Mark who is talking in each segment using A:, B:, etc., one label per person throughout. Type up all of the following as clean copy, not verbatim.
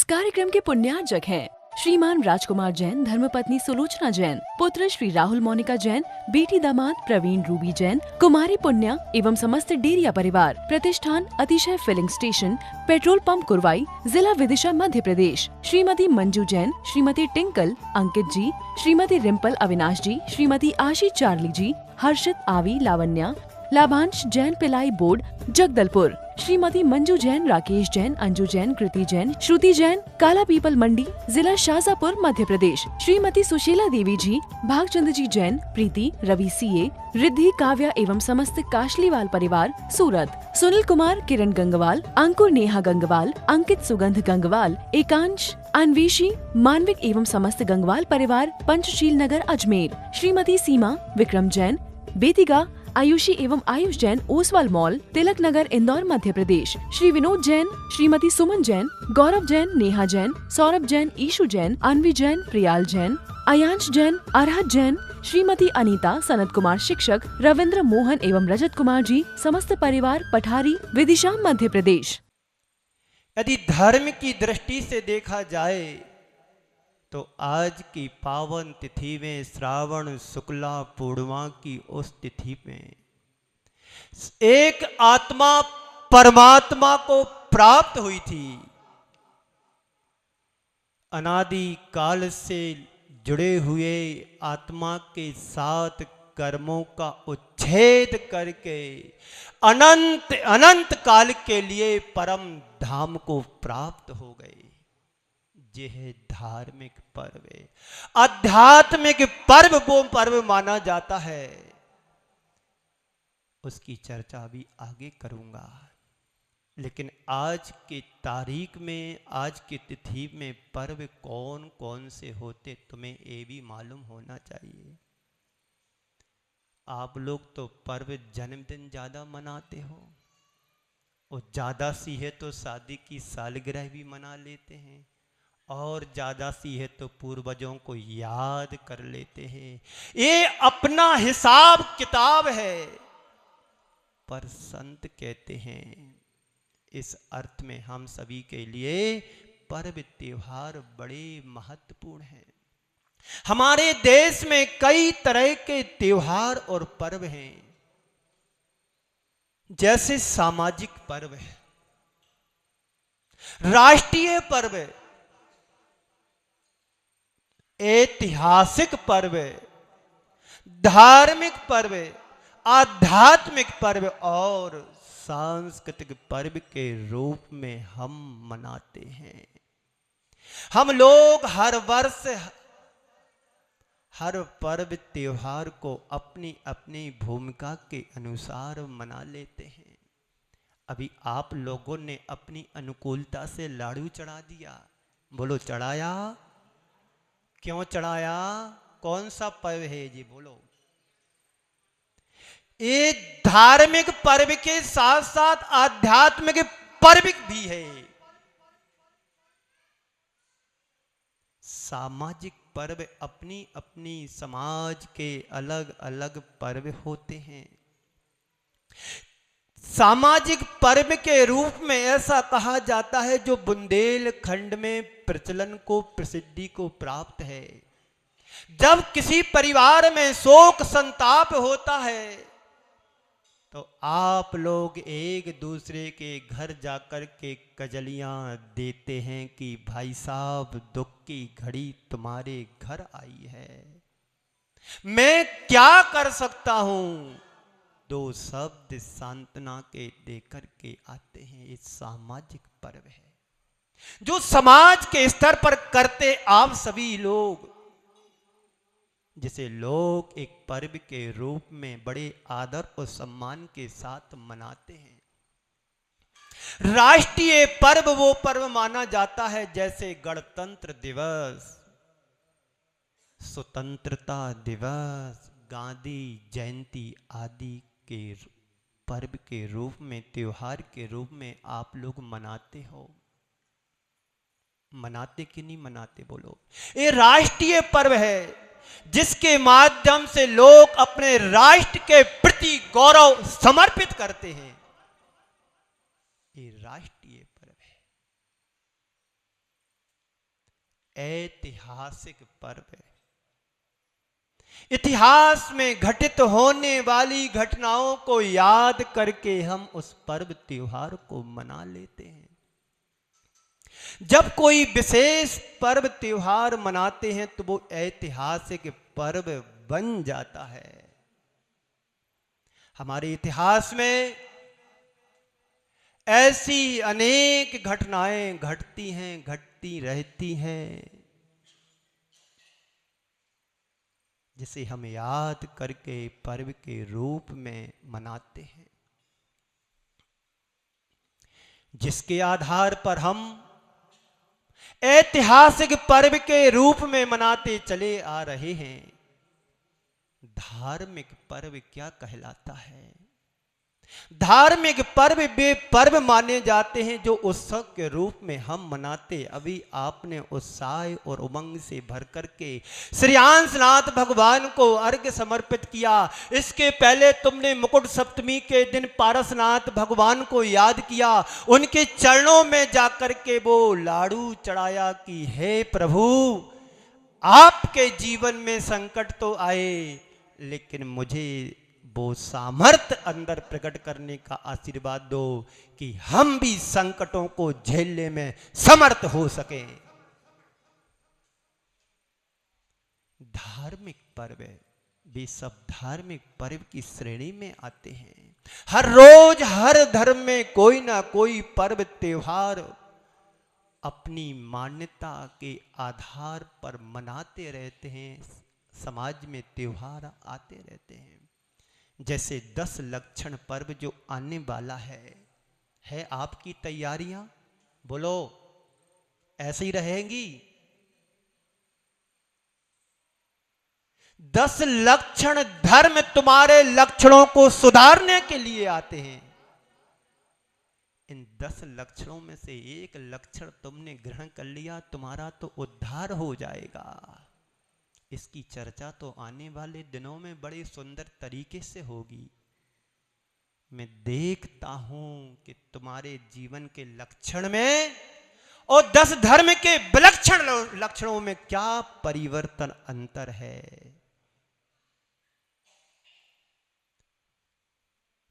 A: इस कार्यक्रम के पुण्यार्जक हैं श्रीमान राजकुमार जैन, धर्मपत्नी सुलोचना जैन, पुत्र श्री राहुल मोनिका जैन, बेटी दामाद प्रवीण रूबी जैन, कुमारी पुण्या एवं समस्त डेरिया परिवार। प्रतिष्ठान Atishay filling station, petrol pump Kurwai, जिला Vidisha, Madhya Pradesh. Shrimati Manju Jain, Shrimati Tinkle, Ankit ji, Shrimati Rimpal Avinash ji, Shrimati Aashi Charlie ji, Harshit Aavi Lavanya, Labhansh Jain ply board Jagdalpur, Shrimati Manju Jain, Rakesh Jain, Anju Jain, Kriti Jain, Shruti Jain, Kala Pipal Mandi, जिला शाजापुर, मध्य प्रदेश। श्रीमती सुशीला देवी जी, भागचंद जी जैन, प्रीति, रवि सीए, रिद्धि, काव्या एवं समस्त काशलीवाल परिवार, सूरत। सुनील कुमार, किरण गंगवाल, अंकुर, नेहा गंगवाल, अंकित, सुगंध गंगवाल, एकांश, अन्वेशी, मानविक एवं समस्त गंगवाल परिवार, पंचशील नगर, अजमेर। श्रीमती सीमा, विक्रम जैन, बेतिगा, आयुषी एवं आयुष जैन, ओसवाल मॉल, तिलक नगर, इंदौर, मध्य प्रदेश। श्री विनोद जैन, श्रीमती सुमन जैन, गौरव जैन, नेहा जैन, सौरभ जैन, ईशु जैन, अनवी जैन, प्रियाल जैन, अयांश जैन, अरहत जैन, श्रीमती अनीता, सनत कुमार शिक्षक, रविंद्र मोहन एवं रजत कुमार जी, समस्त परिवार, पठारी, विदिशा, मध्य प्रदेश।
B: यदि धर्म की दृष्टि से देखा जाए तो आज की पावन तिथि में, श्रावण शुक्ला पूर्णिमा की उस तिथि में, एक आत्मा परमात्मा को प्राप्त हुई थी। अनादि काल से जुड़े हुए आत्मा के साथ कर्मों का उच्छेद करके अनंत अनंत काल के लिए परम धाम को प्राप्त हो गए। यह धार्मिक पर्व है, आध्यात्मिक पर्व वो पर्व माना जाता है। उसकी चर्चा भी आगे करूंगा, लेकिन आज की तारीख में, आज की तिथि में पर्व कौन कौन से होते तुम्हें ये भी मालूम होना चाहिए। आप लोग तो पर्व जन्मदिन ज्यादा मनाते हो, और ज्यादा सी है तो शादी की सालगिरह भी मना लेते हैं, और ज्यादा सी है तो पूर्वजों को याद कर लेते हैं। ये अपना हिसाब किताब है। पर संत कहते हैं इस अर्थ में हम सभी के लिए पर्व त्योहार बड़े महत्वपूर्ण हैं। हमारे देश में कई तरह के त्योहार और पर्व हैं, जैसे सामाजिक पर्व है, राष्ट्रीय पर्व है, ऐतिहासिक पर्व, धार्मिक पर्व, आध्यात्मिक पर्व और सांस्कृतिक पर्व के रूप में हम मनाते हैं। हम लोग हर वर्ष हर पर्व त्योहार को अपनी अपनी भूमिका के अनुसार मना लेते हैं। अभी आप लोगों ने अपनी अनुकूलता से लाड़ू चढ़ा दिया, बोलो चढ़ाया? क्यों चढ़ाया? कौन सा पर्व है जी, बोलो। ये धार्मिक पर्व के साथ साथ आध्यात्मिक पर्व भी है। सामाजिक पर्व अपनी अपनी समाज के अलग अलग पर्व होते हैं। सामाजिक पर्व के रूप में ऐसा कहा जाता है जो बुंदेलखंड में प्रचलन को, प्रसिद्धि को प्राप्त है। जब किसी परिवार में शोक संताप होता है तो आप लोग एक दूसरे के घर जाकर के कजलियां देते हैं कि भाई साहब दुख की घड़ी तुम्हारे घर आई है, मैं क्या कर सकता हूं। दो शब्द सांत्वना के देकर के आते हैं। ये सामाजिक पर्व है जो समाज के स्तर पर करते आप सभी लोग, जिसे लोग एक पर्व के रूप में बड़े आदर और सम्मान के साथ मनाते हैं। राष्ट्रीय पर्व वो पर्व माना जाता है जैसे गणतंत्र दिवस, स्वतंत्रता दिवस, गांधी जयंती आदि के पर्व के रूप में, त्योहार के रूप में आप लोग मनाते हो। मनाते कि नहीं मनाते, बोलो। ये राष्ट्रीय पर्व है जिसके माध्यम से लोग अपने राष्ट्र के प्रति गौरव समर्पित करते हैं। ये राष्ट्रीय पर्व है। ऐतिहासिक पर्व है। इतिहास में घटित होने वाली घटनाओं को याद करके हम उस पर्व त्योहार को मना लेते हैं। जब कोई विशेष पर्व त्योहार मनाते हैं तो वो ऐतिहासिक पर्व बन जाता है। हमारे इतिहास में ऐसी अनेक घटनाएं घटती हैं, घटती रहती हैं, जिसे हम याद करके पर्व के रूप में मनाते हैं, जिसके आधार पर हम ऐतिहासिक पर्व के रूप में मनाते चले आ रहे हैं। धार्मिक पर्व क्या कहलाता है? धार्मिक पर्व वे पर्व माने जाते हैं जो उत्सव के रूप में हम मनाते। अभी आपने उत्साह और उमंग से भर करके श्री अंशनाथ भगवान को अर्घ्य समर्पित किया। इसके पहले तुमने मुकुट सप्तमी के दिन पारसनाथ भगवान को याद किया, उनके चरणों में जाकर के वो लाडू चढ़ाया कि हे प्रभु, आपके जीवन में संकट तो आए, लेकिन मुझे वो सामर्थ्य अंदर प्रकट करने का आशीर्वाद दो कि हम भी संकटों को झेलने में समर्थ हो सके। धार्मिक पर्व वे सब धार्मिक पर्व की श्रेणी में आते हैं। हर रोज हर धर्म में कोई ना कोई पर्व त्योहार अपनी मान्यता के आधार पर मनाते रहते हैं। समाज में त्योहार आते रहते हैं। जैसे 10 लक्षण पर्व जो आने वाला है आपकी तैयारियां? बोलो, ऐसे ही रहेंगी? 10 लक्षण धर्म तुम्हारे लक्षणों को सुधारने के लिए आते हैं। इन 10 लक्षणों में से एक लक्षण तुमने ग्रहण कर लिया, तुम्हारा तो उद्धार हो जाएगा। इसकी चर्चा तो आने वाले दिनों में बड़े सुंदर तरीके से होगी। मैं देखता हूं कि तुम्हारे जीवन के लक्षण में और 10 धर्म के विलक्षण लक्षणों में क्या परिवर्तन अंतर है।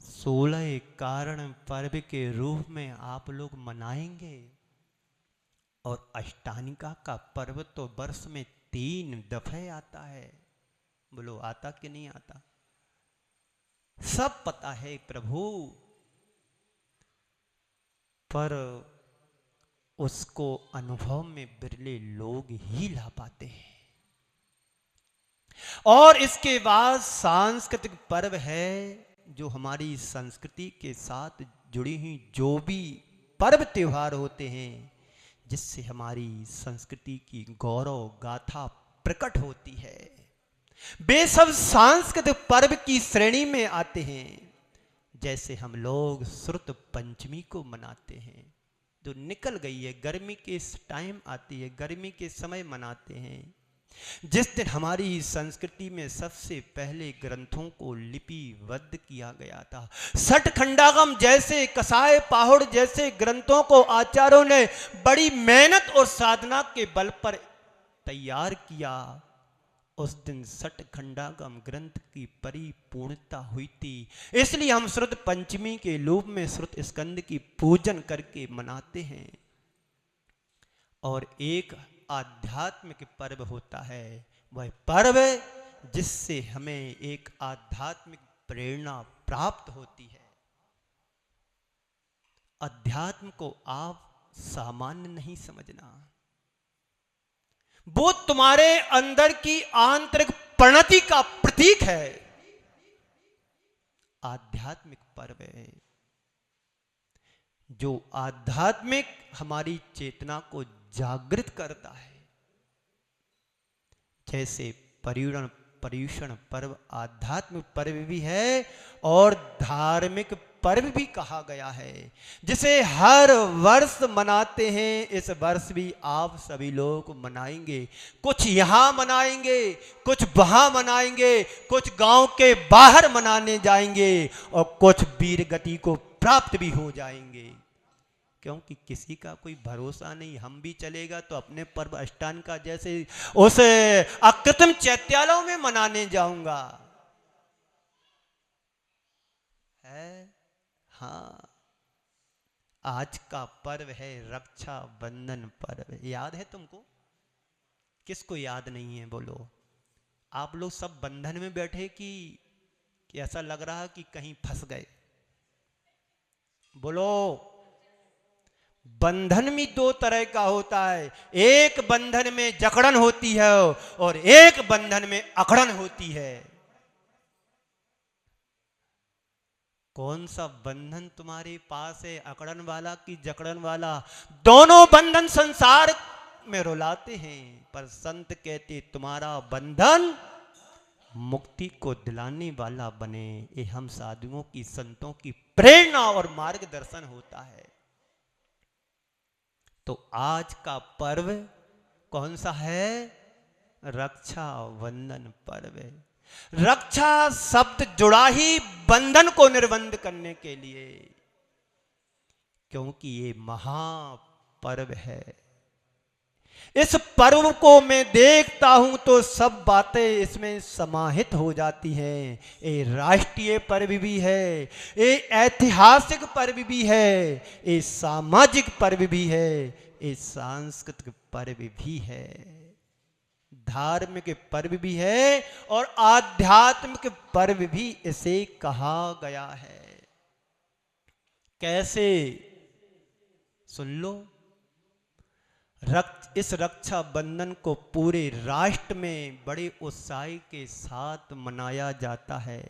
B: 16 कारण पर्व के रूप में आप लोग मनाएंगे, और अष्टानिका का पर्व तो वर्ष में 3 दफे आता है। बोलो, आता कि नहीं आता? सब पता है प्रभु, पर उसको अनुभव में बिरले लोग ही ला पाते हैं। और इसके बाद सांस्कृतिक पर्व है, जो हमारी संस्कृति के साथ जुड़ी हुई जो भी पर्व त्योहार होते हैं, जिससे हमारी संस्कृति की गौरव गाथा प्रकट होती है, वे सब सांस्कृतिक पर्व की श्रेणी में आते हैं। जैसे हम लोग श्रुत पंचमी को मनाते हैं, जो निकल गई है, गर्मी के टाइम आती है, गर्मी के समय मनाते हैं। जिस दिन हमारी संस्कृति में सबसे पहले ग्रंथों को लिपिबद्ध किया गया था। सठ खंडागम जैसे, कसाय पाहुड़ जैसे ग्रंथों को आचार्यों ने बड़ी मेहनत और साधना के बल पर तैयार किया। उस दिन सठ खंडागम ग्रंथ की परिपूर्णता हुई थी। इसलिए हम श्रुत पंचमी के रूप में श्रुत स्कंद की पूजन करके मनाते हैं। और एक आध्यात्मिक पर्व होता है, वह पर्व जिससे हमें एक आध्यात्मिक प्रेरणा प्राप्त होती है। अध्यात्म को आप सामान्य नहीं समझना, वो तुम्हारे अंदर की आंतरिक प्रणति का प्रतीक है। आध्यात्मिक पर्व है जो आध्यात्मिक हमारी चेतना को जागृत करता है। जैसे पर्युषण पर्व आध्यात्मिक पर्व भी है और धार्मिक पर्व भी कहा गया है, जिसे हर वर्ष मनाते हैं। इस वर्ष भी आप सभी लोग मनाएंगे। कुछ यहां मनाएंगे, कुछ वहां मनाएंगे, कुछ गांव के बाहर मनाने जाएंगे और कुछ वीर गति को प्राप्त भी हो जाएंगे। क्योंकि किसी का कोई भरोसा नहीं, हम भी चलेगा तो अपने पर्व अष्टान का जैसे उस अकृत्रिम चैत्यालयों में मनाने जाऊंगा है। हाँ, आज का पर्व है रक्षा बंधन पर्व। याद है तुमको? किसको याद नहीं है बोलो? आप लोग सब बंधन में बैठे कि ऐसा लग रहा कि कहीं फंस गए? बोलो। बंधन भी दो तरह का होता है, एक बंधन में जकड़न होती है और एक बंधन में अकड़न होती है। कौन सा बंधन तुम्हारे पास है, अकड़न वाला कि जकड़न वाला? दोनों बंधन संसार में रुलाते हैं, पर संत कहते तुम्हारा बंधन मुक्ति को दिलाने वाला बने। ये हम साधुओं की, संतों की प्रेरणा और मार्गदर्शन होता है। तो आज का पर्व कौन सा है? रक्षा बंधन पर्व। रक्षा शब्द जुड़ा ही बंधन को निर्बंध करने के लिए, क्योंकि ये महापर्व है। इस पर्व को मैं देखता हूं तो सब बातें इसमें समाहित हो जाती हैं। ये राष्ट्रीय पर्व भी है, ये ऐतिहासिक पर्व भी है, ये सामाजिक पर्व भी है, ये सांस्कृतिक पर्व भी है, धार्मिक पर्व भी है और आध्यात्मिक पर्व भी इसे कहा गया है। कैसे? सुन लो। इस रक्षा बंधन को पूरे राष्ट्र में बड़े उत्साह के साथ मनाया जाता है।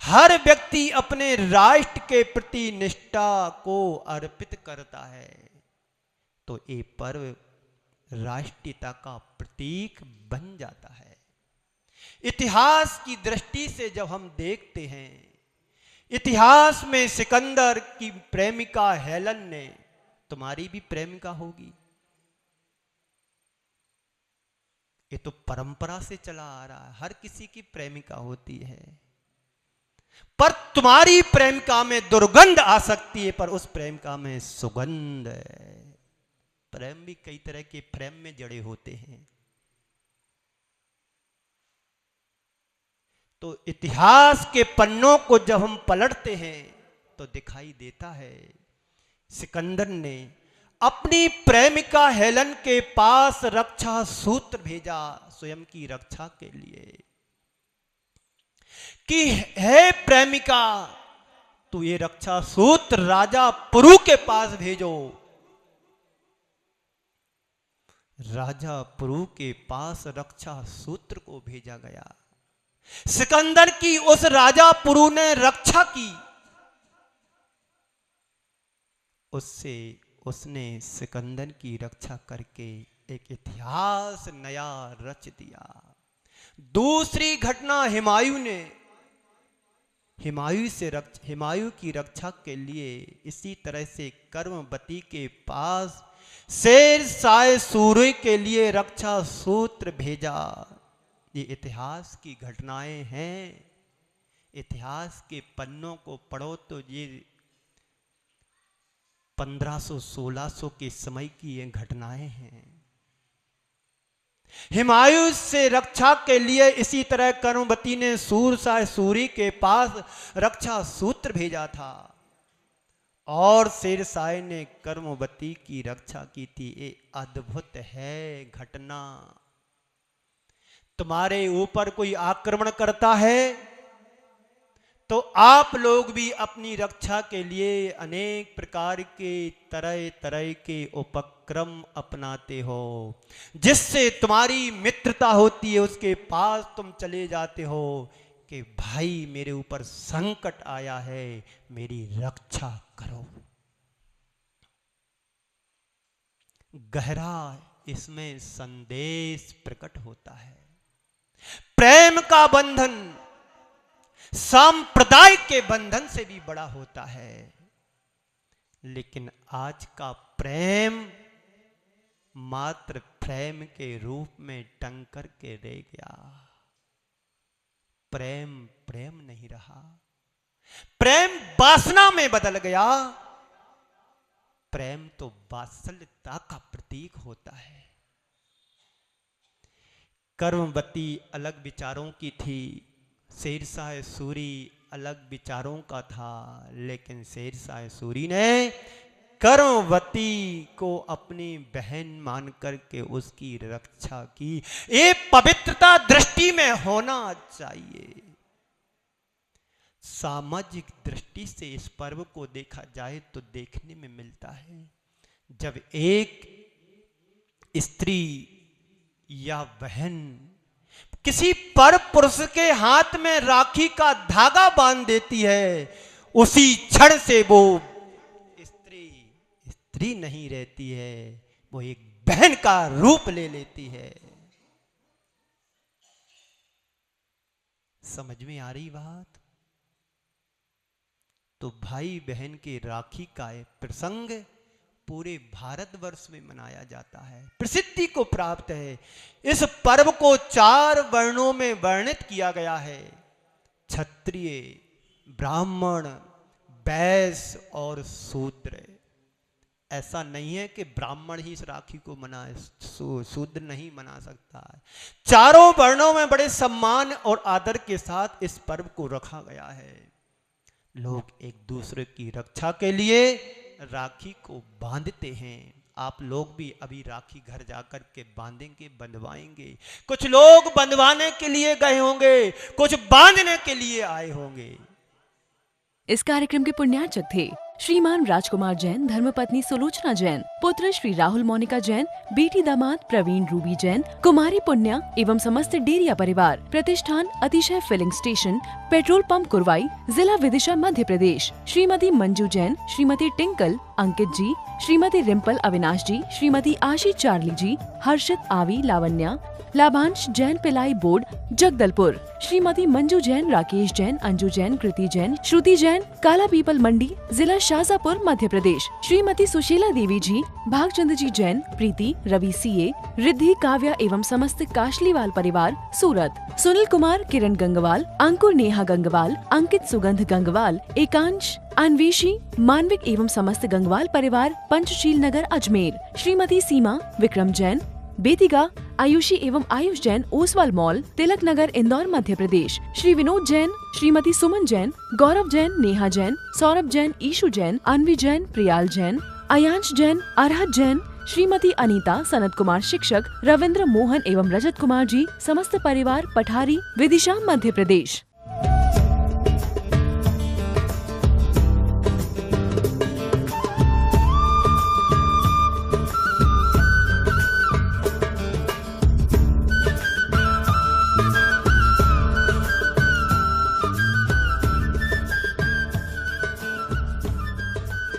B: हर व्यक्ति अपने राष्ट्र के प्रति निष्ठा को अर्पित करता है। तो ये पर्व राष्ट्रीयता का प्रतीक बन जाता है। इतिहास की दृष्टि से जब हम देखते हैं, इतिहास में सिकंदर की प्रेमिका हेलन ने, तुम्हारी भी प्रेमिका होगी, ये तो परंपरा से चला आ रहा है, हर किसी की प्रेमिका होती है, पर तुम्हारी प्रेमिका में दुर्गंध आ सकती है, पर उस प्रेमिका में सुगंध है। प्रेम भी कई तरह के प्रेम में जड़े होते हैं। तो इतिहास के पन्नों को जब हम पलटते हैं तो दिखाई देता है सिकंदर ने अपनी प्रेमिका हेलन के पास रक्षा सूत्र भेजा स्वयं की रक्षा के लिए कि हे प्रेमिका, तू ये रक्षा सूत्र राजा पुरु के पास भेजो। राजा पुरु के पास रक्षा सूत्र को भेजा गया। सिकंदर की उस राजा पुरु ने रक्षा की, उसने सिकंदर की रक्षा करके एक इतिहास नया रच दिया। दूसरी घटना हिमायू की रक्षा के लिए इसी तरह से कर्मवती के पास शेर शाह सूरी के लिए रक्षा सूत्र भेजा। ये इतिहास की घटनाएं हैं। इतिहास के पन्नों को पढ़ो तो ये 1500-1600 के समय की ये घटनाएं हैं। हिमायू से रक्षा के लिए इसी तरह कर्मवती ने शाह सूरी के पास रक्षा सूत्र भेजा था और शेर शाह ने कर्मवती की रक्षा की थी। ये अद्भुत है घटना। तुम्हारे ऊपर कोई आक्रमण करता है तो आप लोग भी अपनी रक्षा के लिए अनेक प्रकार के तरह तरह के उपक्रम अपनाते हो, जिससे तुम्हारी मित्रता होती है। उसके पास तुम चले जाते हो कि भाई मेरे ऊपर संकट आया है, मेरी रक्षा करो। गहरा इसमें संदेश प्रकट होता है। प्रेम का बंधन सांप्रदायिक के बंधन से भी बड़ा होता है, लेकिन आज का प्रेम मात्र प्रेम के रूप में टंग कर के रह गया। प्रेम प्रेम नहीं रहा, प्रेम वासना में बदल गया। प्रेम तो वात्सल्यता का प्रतीक होता है। कर्मवती अलग विचारों की थी, शेरशाह सूरी अलग विचारों का था, लेकिन शेरशाह सूरी ने कर्मवती को अपनी बहन मान करके उसकी रक्षा की। ये पवित्रता दृष्टि में होना चाहिए। सामाजिक दृष्टि से इस पर्व को देखा जाए तो देखने में मिलता है, जब एक स्त्री या बहन किसी पर पुरुष के हाथ में राखी का धागा बांध देती है, उसी क्षण से वो स्त्री नहीं रहती है, वो एक बहन का रूप ले लेती है। समझ में आ रही बात? तो भाई बहन के राखी का प्रसंग पूरे भारतवर्ष में मनाया जाता है, प्रसिद्धि को प्राप्त है। इस पर्व को 4 वर्णों में वर्णित किया गया है, क्षत्रिय, ब्राह्मण, वैश्य और शूद्र। ऐसा नहीं है कि ब्राह्मण ही इस राखी को मनाए, शूद्र नहीं मना सकता है। चारों वर्णों में बड़े सम्मान और आदर के साथ इस पर्व को रखा गया है। लोग एक दूसरे की रक्षा के लिए राखी को बांधते हैं। आप लोग भी अभी राखी घर जाकर के बांधेंगे, बंधवाएंगे। कुछ लोग बंधवाने के लिए गए होंगे, कुछ बांधने के लिए आए होंगे।
A: इस कार्यक्रम के पुण्यार्चक थे श्रीमान राजकुमार जैन, धर्मपत्नी सुलोचना जैन, पुत्र श्री राहुल मोनिका जैन, बेटी दामाद प्रवीण रूबी जैन, कुमारी पुण्या एवं समस्त डेरिया परिवार। प्रतिष्ठान Atishay filling station, petrol pump Kurwai, जिला Vidisha, Madhya Pradesh. Shrimati Manju Jain, Shrimati Tinkle, Ankit ji, Shrimati Rimpal Avinash ji, Shrimati Aashi Charlie ji, Harshit Aavi Lavanya, Labhansh Jain ply board Jagdalpur, Shrimati Manju Jain, Rakesh Jain, Anju Jain, Kriti Jain, Shruti Jain, Kala Pipal Mandi, जिला शाजापुर, मध्य प्रदेश। श्रीमती सुशीला देवी जी, भागचंद जी जैन, प्रीति, रवि सीए, रिद्धि, काव्या एवं समस्त काशलीवाल परिवार, सूरत। सुनील कुमार, किरण गंगवाल, अंकुर, नेहा गंगवाल, अंकित, सुगंध गंगवाल, एकांश, अन्वेषी, मानविक एवं समस्त गंगवाल परिवार, पंचशील नगर, अजमेर। श्रीमती सीमा, विक्रम जैन, बेतिगा, आयुषी एवं आयुष जैन, ओसवाल मॉल, तिलक नगर, इंदौर, मध्य प्रदेश। श्री विनोद जैन, श्रीमती सुमन जैन, गौरव जैन, नेहा जैन, सौरभ जैन, ईशु जैन, अन्वी जैन, प्रियाल जैन, अयांश जैन, अरहत जैन, श्रीमती अनीता, सनत कुमार शिक्षक, रविंद्र, मोहन एवं रजत कुमार जी, समस्त परिवार, पठारी, विदिशा, मध्य प्रदेश।